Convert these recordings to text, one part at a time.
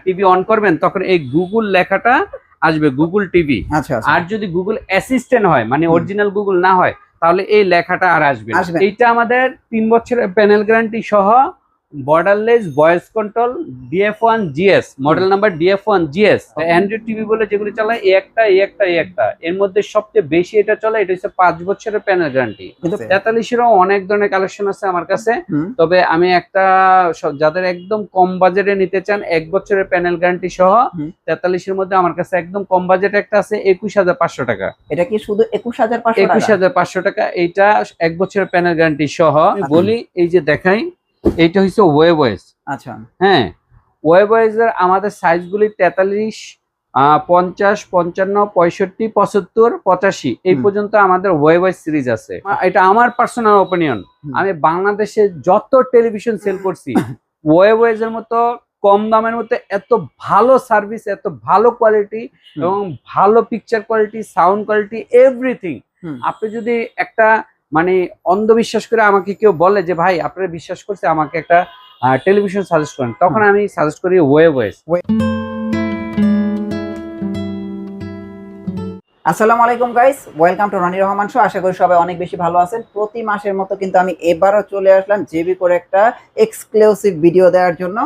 TV on করবেন তখন এই গুগল লেখাটা আসবে, গুগল টিভি। আচ্ছা আচ্ছা। আর যদি গুগল অ্যাসিস্ট্যান্ট হয় মানে অরিজিনাল গুগল না হয় তাহলে এই লেখাটা আর আসবে না। এইটা আমাদের 3 বছরের প্যানেল গ্যারান্টি সহ borderless voice control DF1GS, model number DF1GS। Android TV বলে যেগুলো চালায় এই একটা এর মধ্যে সবচেয়ে বেশি এটা চলে, এটা হচ্ছে 5 বছরের প্যানেল গ্যারান্টি। কিন্তু 43-এরও অনেক ধরনের কালেকশন আছে আমার কাছে, তবে আমি একটা যাদের একদম কম বাজেটে নিতে চান 1 বছরের প্যানেল গ্যারান্টি সহ 43-এর মধ্যে আমার কাছে একদম কম বাজেট একটা আছে 21,500 টাকা। এটা কি শুধু 21,500 টাকা? 21,500 টাকা, এইটা 1 বছরের প্যানেল গ্যারান্টি সহ। আমি বলি এই যে দেখাই, এইটা হচ্ছে ওয়েব ওয়েস। আচ্ছা হ্যাঁ, ওয়েব ওয়েসের আমাদের সাইজগুলি 43, 50, 55, 65, 75, 85 এই পর্যন্ত আমাদের ওয়েব ওয়েস সিরিজ আছে। এটা আমার পার্সোনাল ওপিনিয়ন। আমি বাংলাদেশে যত টেলিভিশন সেল করছি ওয়েব ওয়েসের মতো কম দামের মধ্যে এত ভালো সার্ভিস, এত ভালো কোয়ালিটি এবং ভালো picture quality, sound quality, everything. আপনি যদি একটা মানে অন্ধবিশ্বাস করে আমাকে কেউ বলে যে ভাই আপনারা বিশ্বাস করছে আমাকে একটা টেলিভিশন সাজেস্ট করেন, তখন আমি সাজেস্ট করি ওয়েব ওয়েস। আসসালামু আলাইকুম guys, welcome to Rony Rahman show. আশা করি সবাই অনেক বেশি ভালো আছেন। প্রতি মাসের মতো কিন্তু আমি এবারও চলে আসলাম জেবি করে একটা এক্সক্লুসিভ ভিডিও দেওয়ার জন্য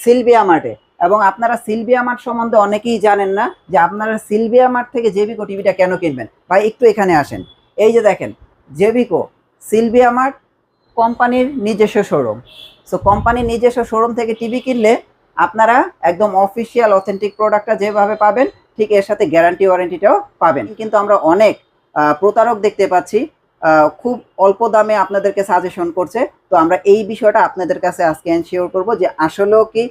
সিলভিয়া মার্টে। এবং আপনারা সিলভিয়া মার্ট সম্বন্ধে অনেকেই জানেন না যে আপনারা সিলভিয়া মার্ট থেকে জেবিকো টিভিটা কেন কিনবেন। ভাই একটু এখানে আসেন। এই যে দেখেন জেবিকো সিলভিয়া মার্ট কোম্পানির নিজস্ব শোরুম। সো কোম্পানির নিজস্ব শোরুম থেকে টিভি কিনলে আপনারা একদম অফিসিয়াল অথেন্টিক প্রোডাক্টটা যেভাবে পাবেন ঠিক এর সাথে গ্যারান্টি ওয়ারেন্টিটাও পাবেন। কিন্তু আমরা অনেক প্রতারক দেখতে পাচ্ছি খুব অল্প দামে আপনাদেরকে সাজেশন করছে। তো আমরা এই বিষয়টা আপনাদের কাছে আজকে এনশিওর করব যে আসলেও কি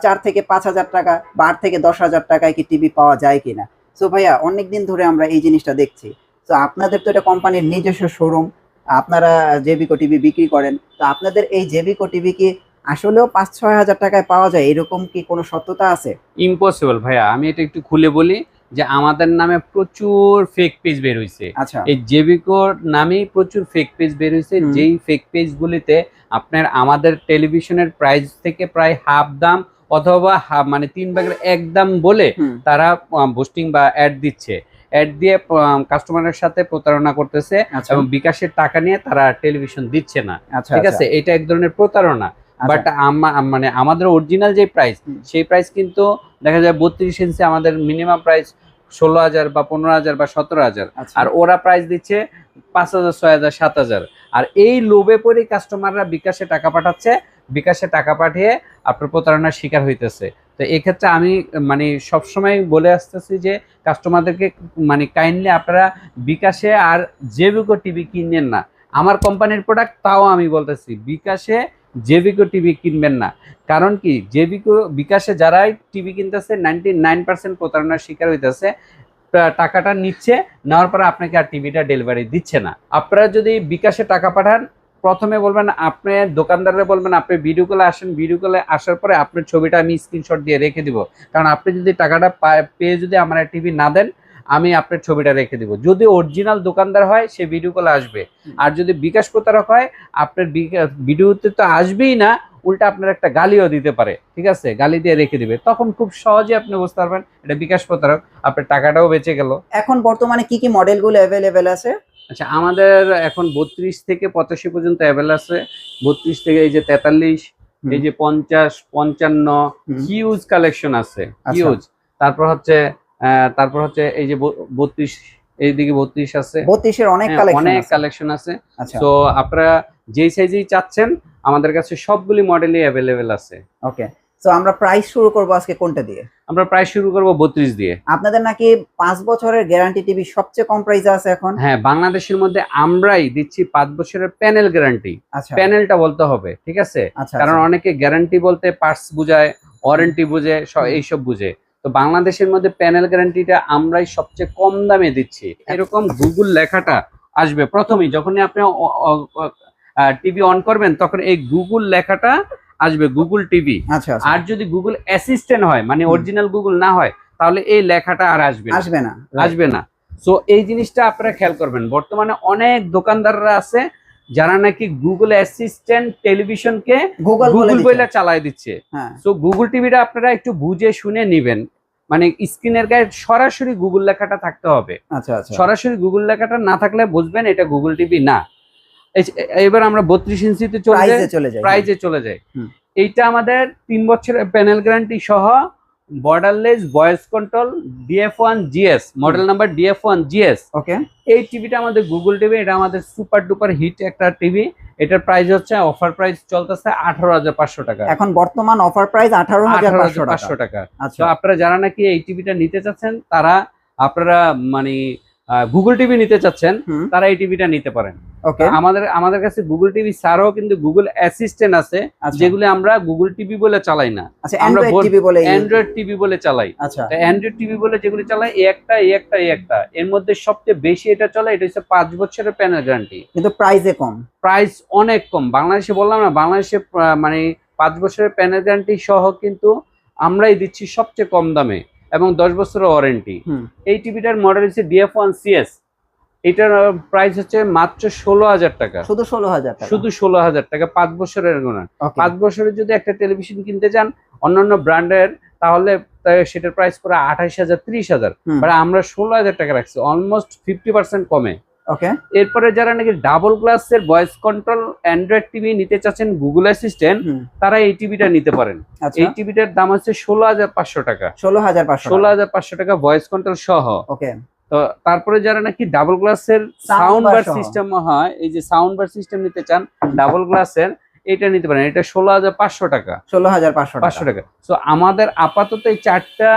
4 থেকে 5,000 টাকা বা 8 থেকে 10,000 টাকায় কি টিভি পাওয়া যায় কিনা। সো ভাইয়া অনেক দিন ধরে আমরা এই জিনিসটা দেখছি। তো আপনাদের তো এটা কোম্পানির নিজস্ব শোরুম, আপনারা জেবিকো টিভি বিক্রি করেন, তো আপনাদের এই জেবিকো টিভি কি আসলেও 5-6 হাজার টাকায় পাওয়া যায়, এরকম কি কোনো সত্যতা আছে? ইম্পসিবল ভাইয়া, আমি এটা একটু খুলে বলি যে আমাদের নামে প্রচুর ফেক পেজ বের হইছে। আচ্ছা, এই জেবিকোর নামেই প্রচুর ফেক পেজ বের হইছে, যেই ফেক পেজগুলিতে আপনার আমাদের টেলিভিশনের প্রাইস থেকে প্রায় হাফ দাম অথবা মানে 3 ভাগের 1 দাম বলে তারা বুস্টিং বা অ্যাড দিচ্ছে। অ্যাড দিয়ে কাস্টমারের সাথে প্রতারণা করতেছে এবং বিকাশের টাকা নিয়ে তারা টেলিভিশন দিচ্ছে না। ঠিক আছে, এটা এক ধরনের প্রতারণা। বাট মানে আমাদের অরিজিনাল যে প্রাইস সেই প্রাইস কিন্তু দেখা যায় 32 ইঞ্চি আমাদের মিনিমাম প্রাইস 16,000 বা 15,000 বা 17,000, আর ওরা প্রাইস দিচ্ছে 5,000, 6,000, 7,000। আর এই লোভে পড়ে কাস্টমাররা বিকাশে টাকা পাঠাচ্ছে, বিকাশে টাকা পাঠিয়ে আপনার প্রতারণার শিকার হইতেছে। তো এক্ষেত্রে আমি মানে সবসময় বলে আসতেছি যে কাস্টমারদেরকে মানে কাইন্ডলি আপনারা বিকাশে আর জেবিকো টিভি কিনেন না। আমার কোম্পানির প্রোডাক্ট তাও আমি বলতেছি বিকাশে জেবিকো টিভি কিনবেন না। কারণ কি, জেবিকো বিকাশে যারাই টিভি কিনতেছে 99% প্রতারণার শিকার হইতেছে। টাকাটা নিচ্ছে, নেওয়ার পরে আপনাকে আর টিভিটা ডেলিভারি দিচ্ছে না। আপনারা যদি বিকাশে টাকা পাঠান, প্রথমে বলবেন আপনি দোকানদাররা বলবেন আপনি ভিডিও কলে আসেন, ভিডিও কলে আসার পরে আপনার ছবিটা আমি স্ক্রিনশট দিয়ে রেখে দিব। কারণ আপনি যদি টাকাটা পেয়ে যদি আমার টিভি না দেন আমি আপনার ছবিটা রেখে দিব। যদি অরিজিনাল দোকানদার হয় সে ভিডিও কলে আসবে, আর যদি বিকাশ প্রতারক হয় আপনার ভিডিওতে তো আসবেই না, উল্টা আপনার একটা গালিও দিতে পারে। ঠিক আছে, গালি দিয়ে রেখে দিবে, তখন খুব সহজে আপনি বুঝতে পারবেন এটা বিকাশ প্রতারক, আপনার টাকাটাও বেঁচে গেল। এখন বর্তমানে কি কি মডেলগুলো অ্যাভেলেবেল আছে? আচ্ছা, আমাদের এখন 32 থেকে 85 পর্যন্ত অ্যাভেলেবল আছে। 32 থেকে এই যে 43, এই যে 50, 55 হিউজ কালেকশন আছে, হিউজ। তারপর হচ্ছে এই যে 32, এইদিকে 32 আছে, 32 এর অনেক কালেকশন আছে। তো আপনারা যেই সাইজেই চাচ্ছেন আমাদের কাছে সবগুলি মডেলই অ্যাভেলেবেল আছে। ওকে, সো আমরা প্রাইস শুরু করব আজকে কোনটা দিয়ে? আমরা প্রাইস শুরু করব 32 দিয়ে। আপনাদের নাকি 5 বছরের গ্যারান্টি টিভি সবচেয়ে কম প্রাইসে আছে এখন? হ্যাঁ, বাংলাদেশের মধ্যে আমরাই দিচ্ছি 5 বছরের প্যানেল গ্যারান্টি। প্যানেলটা বলতে হবে, ঠিক আছে, কারণ অনেকে গ্যারান্টি বলতে পার্টস বুঝায়, ওয়ারেন্টি বুঝে, এইসব বুঝে। তো বাংলাদেশের মধ্যে প্যানেল গ্যারান্টিটা আমরাই সবচেয়ে কম দামে দিচ্ছি। এরকম গুগল লেখাটা আসবে প্রথমেই, যখনই আপনি টিভি অন করবেন তখন এই গুগল লেখাটা আসবে, গুগল টিভি। আর যদি গুগল অ্যাসিস্ট্যান্ট হয় মানে অরিজিনাল গুগল না হয় তাহলে এই লেখাটা আর আসবে না। সো এই জিনিসটা আপনারা খেয়াল করবেন। বর্তমানে অনেক দোকানদাররা আছে যারা নাকি গুগল অ্যাসিস্ট্যান্ট টেলিভিশনকে গুগল বলে চালায় দিচ্ছে। সো গুগল টিভিটা আপনারা একটু বুঝে শুনে নিবেন, মানে স্ক্রিনের গায়ে সরাসরি গুগল লেখাটা থাকতে হবে। আচ্ছা আচ্ছা, সরাসরি গুগল লেখাটা না থাকলে বুঝবেন এটা গুগল টিভি না। এবার আমরা 32 ইঞ্চিতে প্রাইজে চলে যাই। এইটা আমাদের 3 বছরের প্যানেল গ্যারান্টি সহ borderless voice control DF1 GS, model number DF1 GS। ওকে, এই টিভিটা আমাদের গুগল টিভি, এটা আমাদের সুপার ডুপার হিট একটা টিভি। এটার প্রাইস হচ্ছে, অফার প্রাইস চলতেছে 18,500 টাকা। এখন বর্তমান অফার প্রাইস 18,500 টাকা। আচ্ছা, তো আপনারা যারা নাকি এই টিভিটা নিতে চাচ্ছেন, তারা আপনারা মানে গুগল টিভি নিতে চাচ্ছেন, তারা এই টিভিটা নিতে পারেন। ওকে, আমাদের কাছে গুগল টিভি ছাড়াও কিন্তু গুগল অ্যাসিস্ট্যান্ট আছে, যেগুলো আমরা গুগল টিভি বলে চালাই না, আমরা অ্যান্ড্রয়েড টিভি বলে চালাই। আচ্ছা, অ্যান্ড্রয়েড টিভি বলে যেগুলো চালাই, এই একটা এর মধ্যে সবচেয়ে বেশি এটা চলে, এটা হচ্ছে 5 বছরের প্যানেল গ্যারান্টি, কিন্তু প্রাইসে কম, প্রাইস অনেক কম। বাংলাদেশে বললাম না, বাংলাদেশে মানে 5 বছরের প্যানেল গ্যারান্টি সহ কিন্তু আমরাই দিচ্ছি সবচেয়ে কম দামে এবং 10 বছরের ওয়ারেন্টি। এই টিভিটার মডেল হচ্ছে DF1 CS। এটার প্রাইস হচ্ছে মাত্র 16,000 টাকা, শুধু 16,000 টাকা 5 বছরের গুণা। 5 বছরের যদি একটা টেলিভিশন কিনতে চান অন্যান্য ব্র্যান্ডের, তাহলে সেটার প্রাইস পুরো 28,000 30,000, বাট আমরা 16,000 টাকা রাখছি, অলমোস্ট 50% কমে। ওকে, এরপরে যারা নাকি ডাবল গ্লাসের ভয়েস কন্ট্রোল অ্যান্ড্রয়েড টিভি নিতে চাচ্ছেন গুগল অ্যাসিস্ট্যান্ট, তারা এই টিভিটা নিতে পারেন। এই টিভিটার দাম হচ্ছে 16,500 টাকা, 16,500 টাকা ভয়েস কন্ট্রোল সহ। ওকে, তো তারপরে যারা নাকি ডাবল গ্লাসের সাউন্ড বার সিস্টেম হয়, এই যে সাউন্ড বার সিস্টেম নিতে চান ডাবল গ্লাসের, এটা নিতে পারেন। এটা 16,500 টাকা, 16,500 টাকা। তো আমাদের আপাতত এই 4টা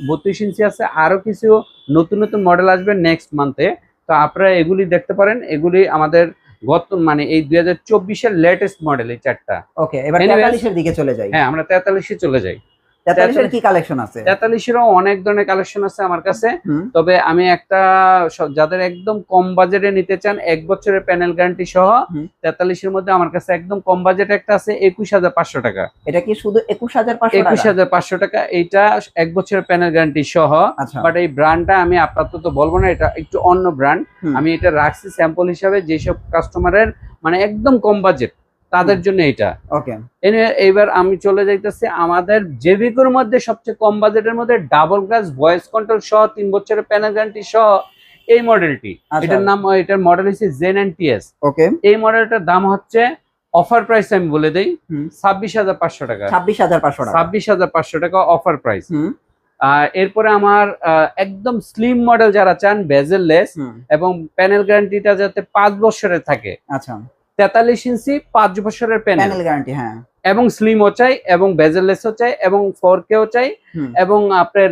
32 ইঞ্চি আছে, আরো কিছু নতুন নতুন মডেল আসবে নেক্সট মান্থে। তো আপনারা এগুলি দেখতে পারেন, এগুলি আমাদের গত মানে এই 2024-এর লেটেস্ট মডেল এই 4টা। ওকে, এবার 43-এর দিকে চলে যাই। হ্যাঁ, আমরা 43-এ চলে যাই। 43-এর কি কালেকশন আছে? 43-এরও অনেক ধরনের কালেকশন আছে আমার কাছে। তবে আমি একটা, যাদের একদম কম বাজেটে নিতে চান 1 বছরের প্যানেল গ্যারান্টি সহ, 43-এর মধ্যে আমার কাছে একদম কম বাজেট একটা আছে 21,500 টাকা। এটা কি শুধু 21,500 টাকা? এইটা 1 বছরের প্যানেল গ্যারান্টি সহ, বাট এই ব্র্যান্ডটা আমি আপাতত বলবো না, এটা একটু অন্য ব্র্যান্ড। আমি এটা রাখছি স্যাম্পল হিসাবে, যেসব কাস্টমারের মানে একদম কম বাজেট তাদের জন্য এটা। ওকে, এইবার আমি চলে যাইতেছি আমাদের জেভিকোর মধ্যে সবচেয়ে কম বাজেটের মধ্যে ডাবল গ্লাস ভয়েস কন্ট্রোল সহ 3 বছরের প্যানেল গ্যারান্টি সহ এই মডেলটি। এটার মডেল হচ্ছে Zen NTS। ওকে, এই মডেলটার দাম হচ্ছে, অফার প্রাইস আমি বলে দেই, 26,500 টাকা, 26,500 টাকা অফার প্রাইস। এরপরে আমার একদম স্লিম মডেল যারা চান, বেজেললেস এবং প্যানেল গ্যারান্টিটা যাতে 5 বছরের থাকে। আচ্ছা, 43 ইঞ্চি 5 বছরের প্যানেল গ্যারান্টি, হ্যাঁ, এবং স্লিমও চাই এবং বেজেললেসও চাই এবং 4Kও চাই এবং আপনার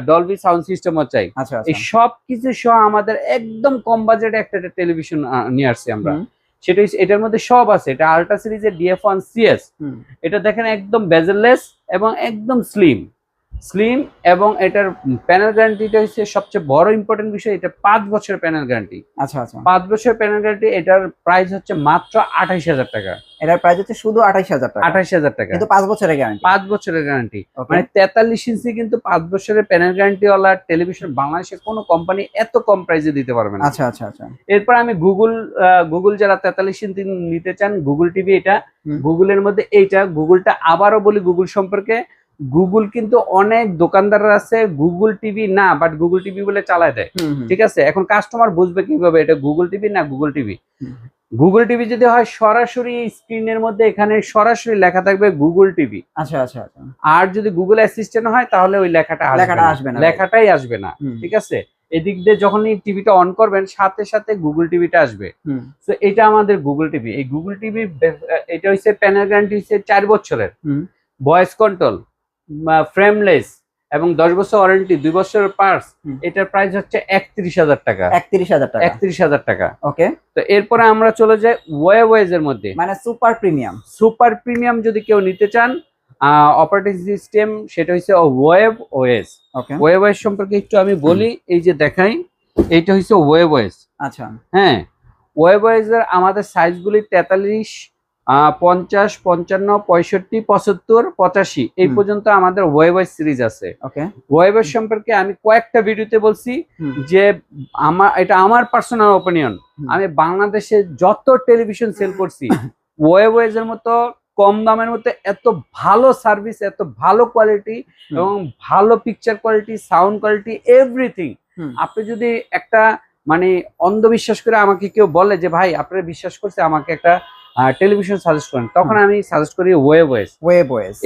ডলবি সাউন্ড সিস্টেমও চাই। এই সব কিছু সহ আমাদের একদম কম বাজেটে একটা টেলিভিশন নিয়ে আসছি আমরা। সেটা এটার মধ্যে সব আছে। এটা আল্ট্রা সিরিজের DF1 CS। এটা দেখেন একদম বেজেললেস এবং একদম স্লিম এবং এটার প্যানেল গ্যারান্টিটা হচ্ছে সবচেয়ে বড় ইম্পর্টেন্ট বিষয়, এটা 5 বছরের প্যানেল গ্যারান্টি। আচ্ছা আচ্ছা, 5 বছরের প্যানেল গ্যারান্টি। এটার প্রাইস হচ্ছে মাত্র 28,000 টাকা। এটার প্রাইস হচ্ছে শুধু 28,000 টাকা, 28,000 টাকা, কিন্তু 5 বছরের গ্যারান্টি, 5 বছরের গ্যারান্টি। মানে 43 ইঞ্চি কিন্তু 5 বছরের প্যানেল গ্যারান্টি ওয়ালা টেলিভিশন বাংলাদেশে কোনো কোম্পানি এত কম প্রাইসে দিতে পারবে না। আচ্ছা আচ্ছা আচ্ছা। এরপর আমি গুগল যারা 43 ইঞ্চি নিতে চান, গুগল টিভি, এটা গুগলের মধ্যে এইটা। গুগলটা আবারও বলি গুগল সম্পর্কে, গুগল কিন্তু অনেক দোকানদার আছে গুগল টিভি না, বাট গুগল টিভি বলে চালায় দেয়। ঠিক আছে, এখন কাস্টমার বুঝবে কিভাবে এটা গুগল টিভি না গুগল টিভি? গুগল টিভি যদি হয় সরাসরি স্ক্রিনের মধ্যে এখানে সরাসরি লেখা থাকবে গুগল টিভি। আচ্ছা আচ্ছা আচ্ছা। আর যদি গুগল অ্যাসিস্ট্যান্ট হয় তাহলে ওই লেখাটাই আসবে না। ঠিক আছে, এদিক দিয়ে যখনই টিভিটা অন করবেন সাথে সাথে গুগল টিভিটা আসবে। তো এটা আমাদের গুগল টিভি। এই গুগল টিভি এটা হচ্ছে প্যানেল গ্যারান্টি হচ্ছে 4 বছরের, ভয়েস কন্ট্রোল, ফ্রেমলেস এবং 10 বছর ওয়ারেন্টি, 2 বছরের পার্টস। এটার প্রাইস হচ্ছে 31,000 টাকা। 31,000 টাকা। ওকে, তো এরপরে আমরা চলে যাই ওয়েবওয়েজ এর মধ্যে, মানে সুপার প্রিমিয়াম যদি কেউ নিতে চান অপারেটিং সিস্টেম, সেটা হচ্ছে ওয়েবওয়েজ। ওয়েবওয়েজ সম্পর্কে একটু আমি বলি, এই যে দেখাই, এইটা হচ্ছে ওয়েবওয়েজ। আচ্ছা, হ্যাঁ, ওয়েবওয়েজ এর আমাদের সাইজগুলি 43, 50, 55, 65, 75, 85 এই পর্যন্ত আমাদের ওয়েবস সিরিজ আছে। ওকে, ওয়েবস সম্পর্কে আমি কয়েকটা ভিডিওতে বলছি যে এটা আমার পার্সোনাল ওপিনিয়ন। আমি বাংলাদেশে যত টেলিভিশন সেল করছি ওয়েবস এর মতো কম দামের মধ্যে এত ভালো সার্ভিস, এত ভালো কোয়ালিটি এবং ভালো picture quality, sound quality, everything. আপনি যদি একটা মানে অন্ধবিশ্বাস করে আমাকে কেউ বলে যে ভাই আপনারা বিশ্বাস করছে আমাকে একটা টেলিভিশন সাজেস্ট করেন, তখন আমি সাজেস্ট করি ওয়েবস।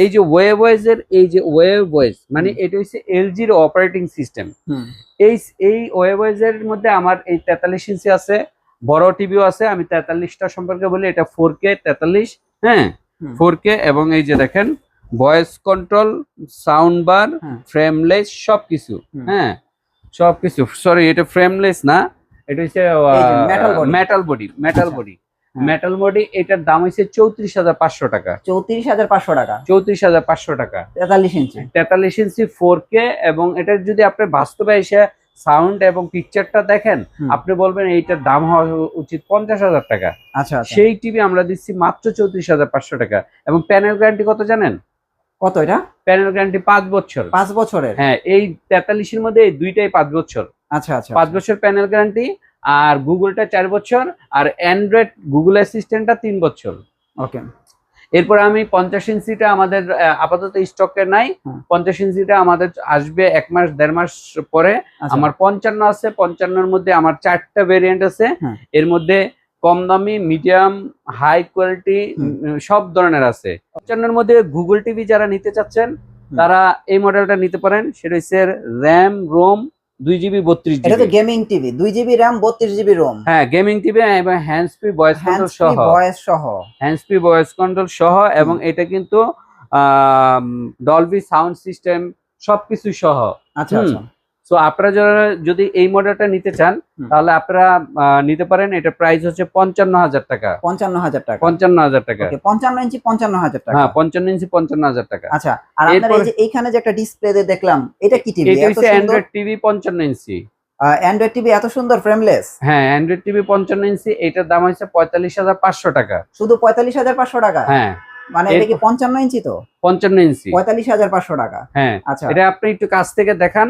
এই যে ওয়েবস এর এই যে ওয়েবস মানে এটা হচ্ছে এলজির অপারেটিং সিস্টেম। এই ওয়েবস এর মধ্যে আমার এই 43 ইঞ্চি আছে, বড় টিভিও আছে। আমি 43টা সম্পর্কে বলি, এটা 4K 43, হ্যাঁ 4K, এবং এই যে দেখেন voice control, sound bar, frameless সবকিছু, হ্যাঁ সবকিছু। সরি, এটা ফ্রেমলেস না, এটা হচ্ছে মেটাল বডি। এটার দাম হচ্ছে 34,500 টাকা। 34,500 টাকা, 34,500 টাকা 43 ইঞ্চি 4K। এবং এটা যদি আপনি বাস্তবে এসে সাউন্ড এবং পিকচারটা দেখেন, আপনি বলবেন এইটার দাম হওয়া উচিত 50,000 টাকা। আচ্ছা, সেই টিভি আমরা দিচ্ছি মাত্র 34,500 টাকা। এবং প্যানেল গ্যারান্টি কত জানেন? কত এটা? প্যানেল গ্যারান্টি 5 বছর। 5 বছরের? হ্যাঁ, এই 43 এর মধ্যে এই দুইটাই 5 বছর। আচ্ছা, 5 বছর প্যানেল গ্যারান্টি। আর গুগলটা 4 বছর, আর অ্যান্ড্রয়েড গুগল অ্যাসিস্ট্যান্টটা 3 বছর। ওকে, এরপর আমি 50 ইঞ্চিটা আমাদের আপাতত স্টকে নাই। 50 ইঞ্চিটা আমাদের আসবে 1 মাস 1.5 মাস পরে। আমার 55 আছে, 55 মধ্যে আমার 4টা ভেরিয়েন্ট আছে। এর মধ্যে কম দামি, মিডিয়াম, হাই কোয়ালিটি সব ধরনের আছে। 55 মধ্যে গুগল টিভি যারা নিতে চাচ্ছেন তারা এই মডেলটা নিতে পারেন। সেটা হচ্ছে র্যাম রোম 2GB 32GB। এটা তো gaming TV, 2GB RAM 32GB ROM. হ্যাঁ, গেমিং টিভি এবং হ্যান্ডস ফ্রি ভয়েস কন্ট্রোল সহ। এবং এটা কিন্তু ডলবি সাউন্ড সিস্টেম সবকিছু সহ। আচ্ছা, সো আপনারা যদি এই মডেলটা নিতে চান তাহলে আপনারা নিতে পারেন। এটা প্রাইস হচ্ছে 55,000 টাকা। 55,000 টাকা। 55,000 টাকা। 55 ইঞ্চি 55,000 টাকা। হ্যাঁ, 55 ইঞ্চি 55,000 টাকা। আচ্ছা, আর আপনারা এই যে এইখানে যে একটা ডিসপ্লেতে দেখলাম, এটা কি টিভি? এটা হচ্ছে অ্যান্ড্রয়েড টিভি 55 ইঞ্চি। অ্যান্ড্রয়েড টিভি এত সুন্দর ফ্রেমলেস? হ্যাঁ, অ্যান্ড্রয়েড টিভি 55 ইঞ্চি। এটার দাম হচ্ছে 45,500 টাকা। শুধু 45,500 টাকা? হ্যাঁ, মানে এটা কি 55 ইঞ্চি? তো 55 ইঞ্চি 45,500 টাকা। হ্যাঁ, আচ্ছা, এটা আপনি একটু কাছ থেকে দেখান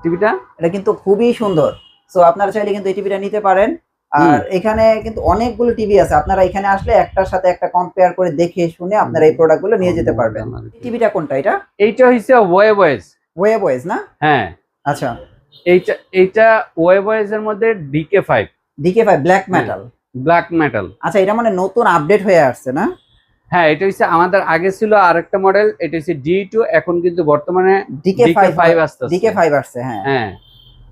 টিভিটা। এটা কিন্তু খুবই সুন্দর। সো আপনারা চাইলে কিন্তু এই টিভিটা নিতে পারেন। আর এখানে কিন্তু অনেকগুলো টিভি আছে, আপনারা এখানে আসলে একটার সাথে একটা কম্পেয়ার করে দেখে শুনে আপনারা এই প্রোডাক্টগুলো নিয়ে যেতে পারবেন। টিভিটা কোনটা? এইটা হচ্ছে ওয়েবস না? হ্যাঁ, আচ্ছা, এইটা ওয়েবস এর মধ্যে DK5 ব্ল্যাক মেটাল। আচ্ছা, এটা মানে নতুন আপডেট হয়ে আসছে না? হ্যাঁ, এটা হচ্ছে আমাদের আগে ছিল আরেকটা মডেল, এটা হচ্ছে D2, এখন কিন্তু বর্তমানে DK5 আসছে। DK5 আসছে, হ্যাঁ। হ্যাঁ,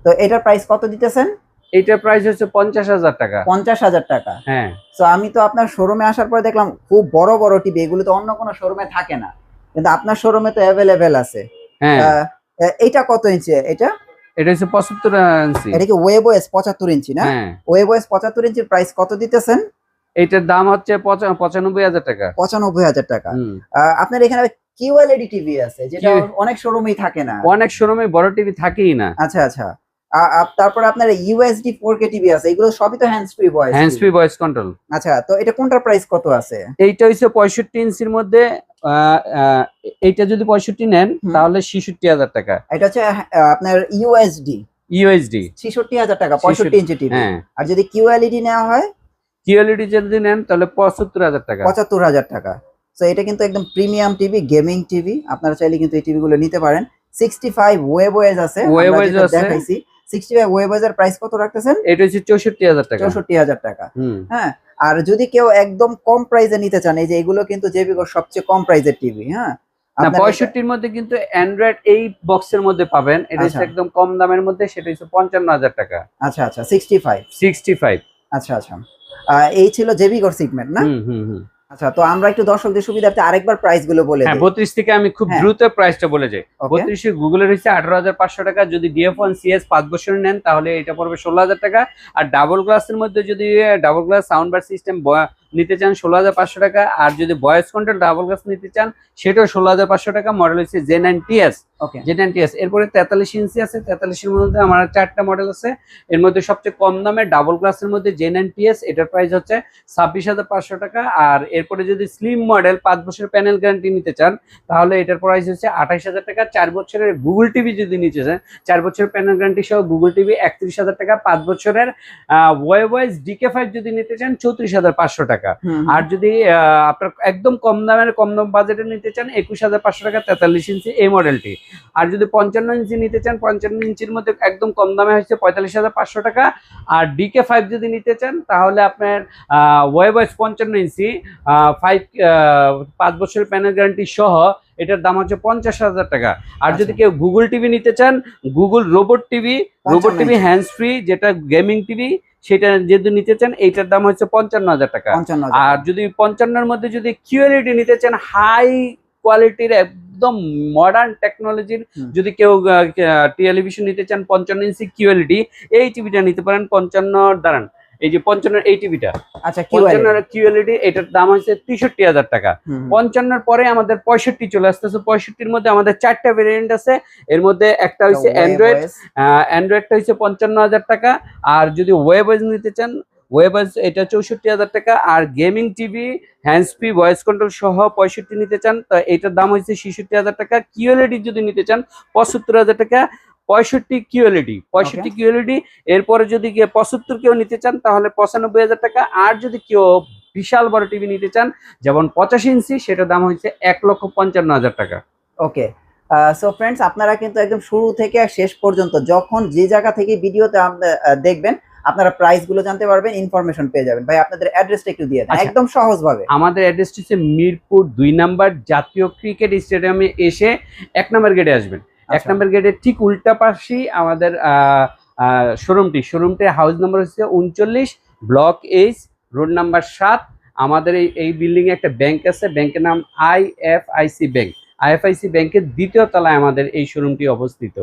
তো এটার প্রাইস কত দিতেছেন? এটার প্রাইস হচ্ছে 50,000 টাকা। 50,000 টাকা। হ্যাঁ। তো আমি তো আপনার শোরুমে আসার পরে দেখলাম খুব বড় বড় টিভি, এগুলো তো অন্য কোনো শোরুমে থাকে না, কিন্তু আপনার শোরুমে তো অ্যাভেলেবেল আছে। হ্যাঁ, এইটা কত ইঞ্চি? এটা হচ্ছে 75 ইঞ্চি। এটা কি ওয়েবস 75 ইঞ্চি না? হ্যাঁ, ওয়েবস 75 ইঞ্চির প্রাইস কত দিতেছেন? এটার দাম হচ্ছে 95,000 টাকা। 95,000 টাকা। আপনার এখানে কিউএলইডি টিভি আছে, যেটা অনেক শোরুমেই থাকে না। অনেক শোরুমে বড় টিভি থাকেই না। আচ্ছা, তারপর আপনার ইউএসডি 4K টিভি আছে, এগুলো সবই তো হ্যান্ডস ফ্রি ভয়েস কন্ট্রোল। আচ্ছা, তো এটা কোনটার প্রাইস কত আছে? এইটা হচ্ছে 65 ইঞ্চির মধ্যে। এইটা যদি 65 নেন তাহলে 66,000 টাকা। এটা হচ্ছে আপনার ইউএসডি 66,000 টাকা 65 ইঞ্চি টিভি। আর যদি কিউএলইডি নেওয়া হয়, কিউএলইডি যদি নেন তাহলে 75,000 টাকা। 75,000 টাকা। তো এটা কিন্তু একদম প্রিমিয়াম টিভি, গেমিং টিভি। আপনারা চাইলে কিন্তু এই টিভি গুলো নিতে পারেন। 65 ওয়েবস আছে, দেখাইছি। 65 ওয়েবস এর প্রাইস কত রাখতেছেন? এটা হচ্ছে 64,000 টাকা। 64,000 টাকা। হ্যাঁ, আর যদি কেউ একদম কম প্রাইসে নিতে চান, এই যে এগুলো কিন্তু জেবিকোর সবচেয়ে কম প্রাইসের টিভি। হ্যাঁ, না, 65 এর মধ্যে কিন্তু অ্যান্ড্রয়েড এই বক্সের মধ্যে পাবেন। এটা হচ্ছে একদম কম দামের মধ্যে, সেটা হচ্ছে 55,000 টাকা। আচ্ছা, 65। আচ্ছা, এই ছিল জেবিকোর সেগমেন্ট না? আচ্ছা, তো আমরা একটু দর্শকদের সুবিধার্থে আরেকবার প্রাইস গুলো বলে দিই। 32 থেকে আমি খুব দ্রুত প্রাইসটা বলে যাই। 32 গুগলের হচ্ছে 18,500 টাকা। যদি DF1 CS 5 বছর নেন তাহলে এটা পড়বে 16,000 টাকা। আর ডাবল গ্লাসের মধ্যে যদি double glass sound bar system নিতে চান 16,500 টাকা। আর যদি ভয়েস কন্ট্রোল ডাবল গ্লাস নিতে চান সেটাও 16,500 টাকা। মডেল হচ্ছে J9 TS। ওকে J90S। এরপরে 43 ইঞ্চি আছে, 43 এর মধ্যে আমার 4টা মডেল আছে। এর মধ্যে সবচেয়ে কম দামে ডাবল গ্লাসের মধ্যে J90S, এটার প্রাইস হচ্ছে 26,500 টাকা। আর এরপরে যদি স্লিম মডেল 5 বছরের প্যানেল গ্যারান্টি নিতে চান তাহলে এটার প্রাইস হচ্ছে 28,000 টাকা। 4 বছরের গুগল টিভি যদি নিতে চান, 4 বছরের প্যানেল গ্যারান্টি সহ গুগল টিভি 31,000 টাকা। 5 বছরের ওয়েবওয়াইজ DK5 যদি নিতে চান 34,500 টাকা। আর যদি আপনার একদম কম দামের কম দাম বাজেটে নিতে চান 21,500 টাকা 43 ইঞ্চি এই মডেলটি। আর যদি 55 ইঞ্চি নিতে চান 55 ইঞ্চির মধ্যে একদম কম দামে হচ্ছে 45,500 টাকা। আর DK5 যদি নিতে চান তাহলে আপনার ওয়েবওয়াইজ 55 ইঞ্চি 5 বছরের প্যানেল গ্যারান্টি সহ এটার দাম হচ্ছে 50,000 টাকা। আর যদি কেউ গুগল টিভি নিতে চান, Google robot TV hands free যেটা গেমিং টিভি, সেটা যদি নিতে চান এইটার দাম হচ্ছে 55,000 টাকা। আর যদি 55-এর মধ্যে যদি QLED নিতে চান, হাই কোয়ালিটির একদম মডার্ন টেকনোলজির যদি কেউ টেলিভিশন নিতে চান 55 ইঞ্চি QLED, এই টিভিটা নিতে পারেন 55 দাঁড়ান, এই যে 55 এই টিভিটা, আচ্ছা 55 QLED, এটার দাম হচ্ছে 63,000 টাকা। 55-এর পরে আমাদের 65 চলে আসতেছে। 65-এর মধ্যে আমাদের 4টা ভেরিয়েন্ট আছে। এর মধ্যে একটা হচ্ছে অ্যান্ড্রয়েডটা হচ্ছে 55,000 টাকা। আর যদি ওয়েবওয়াইজ নিতে চান, ওয়েবওয়াইজ এটা 64,000 টাকা। আর gaming TV hands free voice control সহ 65 নিতে চান তো এটার দাম হচ্ছে 66,000 টাকা। QLED যদি নিতে চান 75,000 টাকা। 65 QLED। এরপরে যদি 75 কেউ নিতে চান তাহলে 95,000 টাকা। আর যদি কেউ বিশাল বড় টিভি নিতে চান যেমন 85 ইঞ্চি, সেটার দাম হচ্ছে 1,55,000 টাকা। ওকে, সো ফ্রেন্ডস, আপনারা কিন্তু একদম শুরু থেকে শেষ পর্যন্ত যখন যে জায়গা থেকে ভিডিওতে দেখবেন আপনারা প্রাইস গুলো জানতে পারবেন, ইনফরমেশন পেয়ে যাবেন। ভাই আপনাদের অ্যাড্রেসটা একটু দিয়ে দেন একদম সহজ ভাবে। আমাদের অ্যাড্রেসটি হচ্ছে মিরপুর 2 নাম্বার জাতীয় ক্রিকেট স্টেডিয়ামে এসে 1 নাম্বার গেটে আসবেন। 1 নাম্বার গেটের ঠিক উল্টা পাশেই আমাদের শোরুমটি হাউস নাম্বার হচ্ছে 39 ব্লক H রোড নাম্বার 7। আমাদের এই বিল্ডিং এ একটা ব্যাংক আছে, ব্যাংকের নাম IFIC ব্যাংক। IFIC ব্যাংকের 2য় তলায় আমাদের এই শোরুমটি অবস্থিত।